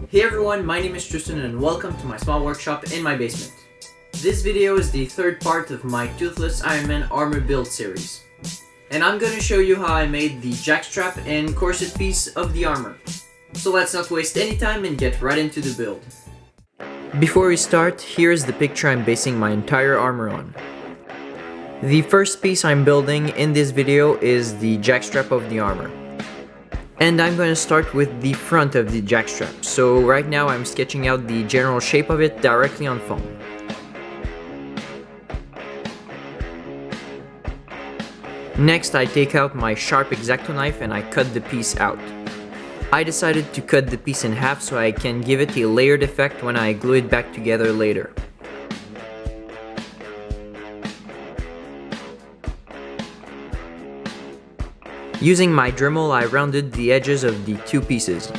Hey everyone, my name is Tristan and welcome to my small workshop in my basement. This video is the third part of my Toothless Ironman armor build series. And I'm going to show you how I made the Jackstrap and Corset piece of the armor. So let's not waste any time and get right into the build. Before we start, here's the picture I'm basing my entire armor on. The first piece I'm building in this video is the Jackstrap of the armor. And I'm going to start with the front of the jackstrap. So right now I'm sketching out the general shape of it directly on foam. Next I take out my sharp X-Acto knife and I cut the piece out. I decided to cut the piece in half so I can give it a layered effect when I glue it back together later. Using my Dremel, I rounded the edges of the two pieces.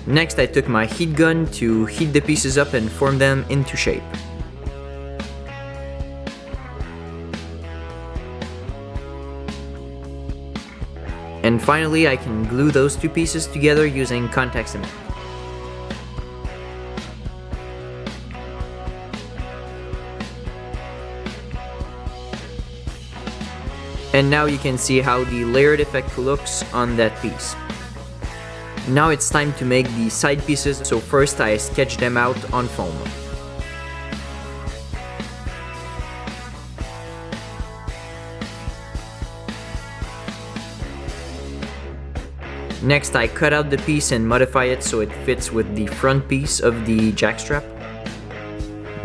Next, I took my heat gun to heat the pieces up and form them into shape. And finally, I can glue those two pieces together using contact cement. And now you can see how the layered effect looks on that piece. Now it's time to make the side pieces, so first I sketch them out on foam. Next I cut out the piece and modify it so it fits with the front piece of the jackstrap.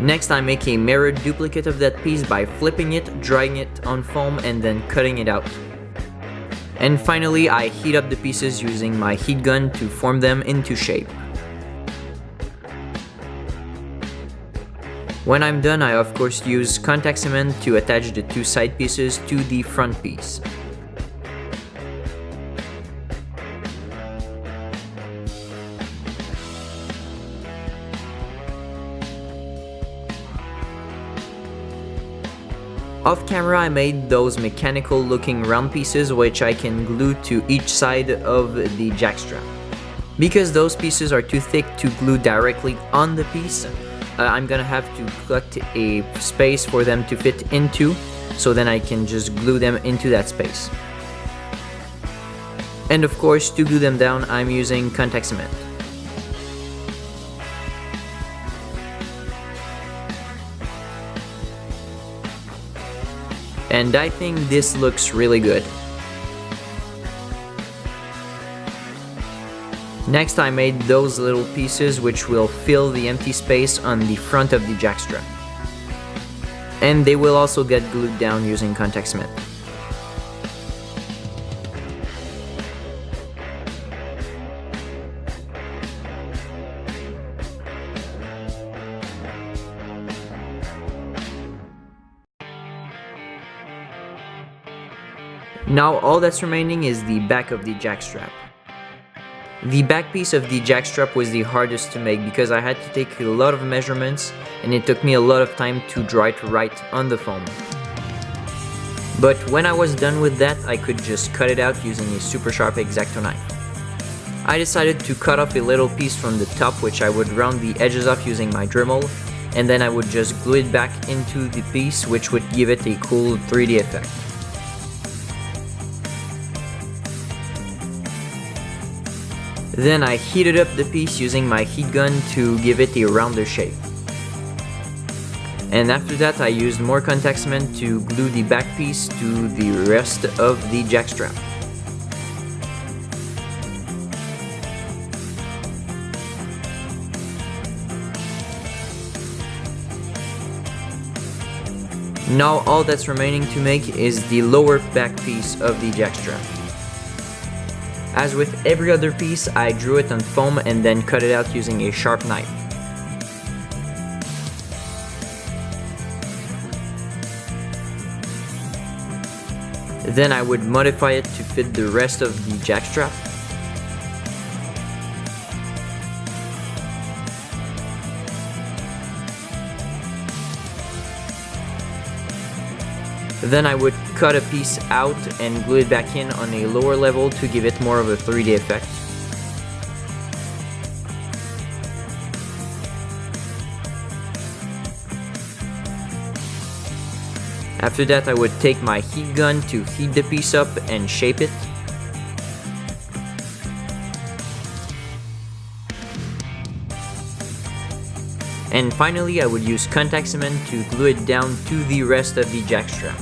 Next I make a mirrored duplicate of that piece by flipping it, drying it on foam and then cutting it out. And finally I heat up the pieces using my heat gun to form them into shape. When I'm done, I of course use contact cement to attach the two side pieces to the front piece. Off camera I made those mechanical looking round pieces which I can glue to each side of the jackstrap. Because those pieces are too thick to glue directly on the piece, I'm gonna have to cut a space for them to fit into, so then I can just glue them into that space. And of course, to glue them down I'm using contact cement. And I think this looks really good. Next I made those little pieces which will fill the empty space on the front of the jackstrap. And they will also get glued down using contact cement. Now all that's remaining is the back of the jackstrap. The back piece of the jackstrap was the hardest to make because I had to take a lot of measurements and it took me a lot of time to draw it right on the foam. But when I was done with that, I could just cut it out using a super sharp X-Acto knife. I decided to cut off a little piece from the top which I would round the edges off using my Dremel, and then I would just glue it back into the piece which would give it a cool 3D effect. Then I heated up the piece using my heat gun to give it a rounder shape. And after that I used more contact cement to glue the back piece to the rest of the jackstrap. Now all that's remaining to make is the lower back piece of the jackstrap. As with every other piece, I drew it on foam and then cut it out using a sharp knife. Then I would modify it to fit the rest of the jackstrap. Then I would cut a piece out and glue it back in on a lower level to give it more of a 3D effect. After that, I would take my heat gun to heat the piece up and shape it. And finally, I would use contact cement to glue it down to the rest of the jackstrap.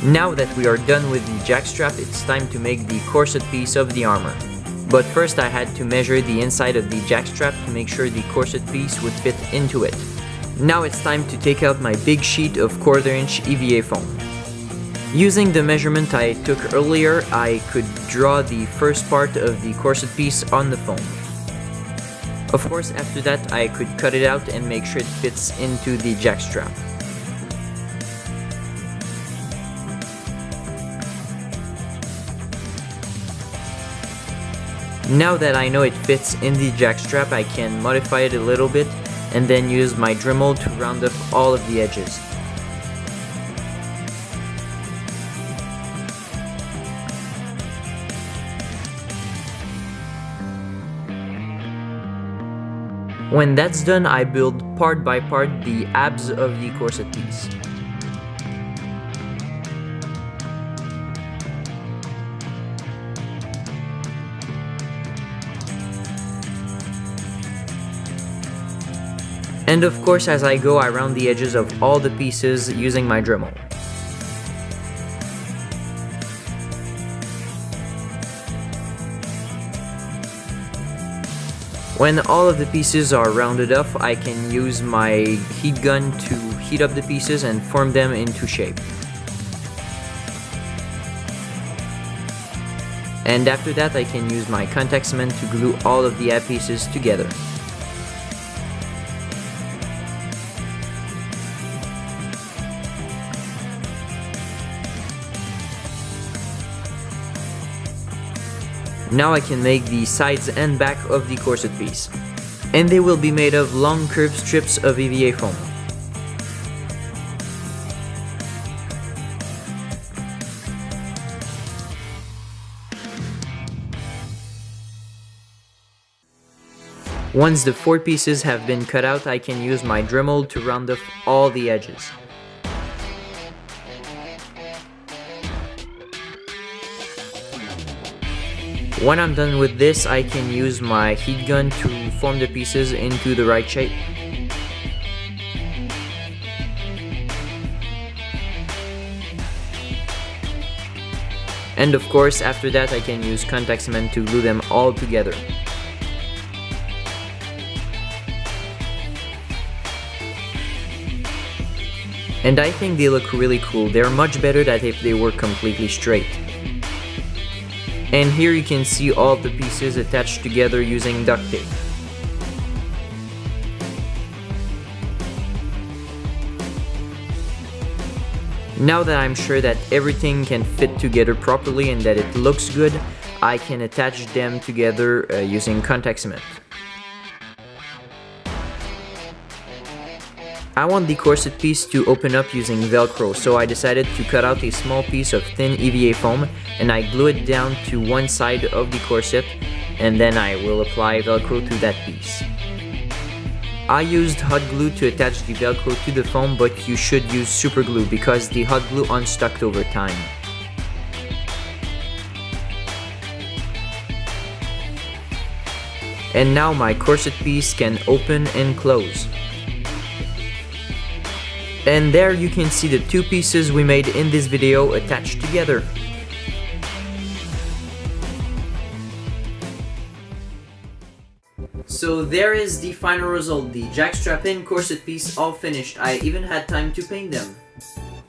Now that we are done with the jackstrap, it's time to make the corset piece of the armor. But first I had to measure the inside of the jackstrap to make sure the corset piece would fit into it. Now it's time to take out my big sheet of 1/4 inch EVA foam. Using the measurement I took earlier, I could draw the first part of the corset piece on the foam. Of course, after that I could cut it out and make sure it fits into the jackstrap. Now that I know it fits in the jackstrap, I can modify it a little bit and then use my Dremel to round up all of the edges. When that's done, I build part by part the abs of the corset piece. And of course, as I go, I round the edges of all the pieces using my Dremel. When all of the pieces are rounded off, I can use my heat gun to heat up the pieces and form them into shape. And after that, I can use my contact cement to glue all of the ab pieces together. Now I can make the sides and back of the corset piece. And they will be made of long curved strips of EVA foam. Once the 4 pieces have been cut out, I can use my Dremel to round off all the edges. When I'm done with this, I can use my heat gun to form the pieces into the right shape. And of course, after that I can use contact cement to glue them all together. And I think they look really cool. They're much better than if they were completely straight. And here you can see all the pieces attached together using duct tape. Now that I'm sure that everything can fit together properly and that it looks good, I can attach them together using contact cement. I want the corset piece to open up using Velcro, so I decided to cut out a small piece of thin EVA foam and I glue it down to one side of the corset, and then I will apply Velcro to that piece. I used hot glue to attach the Velcro to the foam, but you should use super glue because the hot glue unstuck over time. And now my corset piece can open and close. And there you can see the 2 pieces we made in this video attached together. So there is the final result, the jackstrap and corset piece all finished. I even had time to paint them.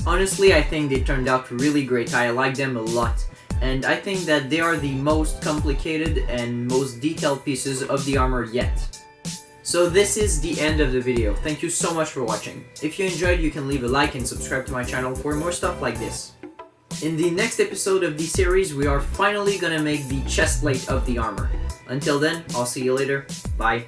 Honestly, I think they turned out really great. I like them a lot. And I think that they are the most complicated and most detailed pieces of the armor yet. So this is the end of the video. Thank you so much for watching. If you enjoyed, you can leave a like and subscribe to my channel for more stuff like this. In the next episode of the series, we are finally gonna make the chest plate of the armor. Until then, I'll see you later. Bye.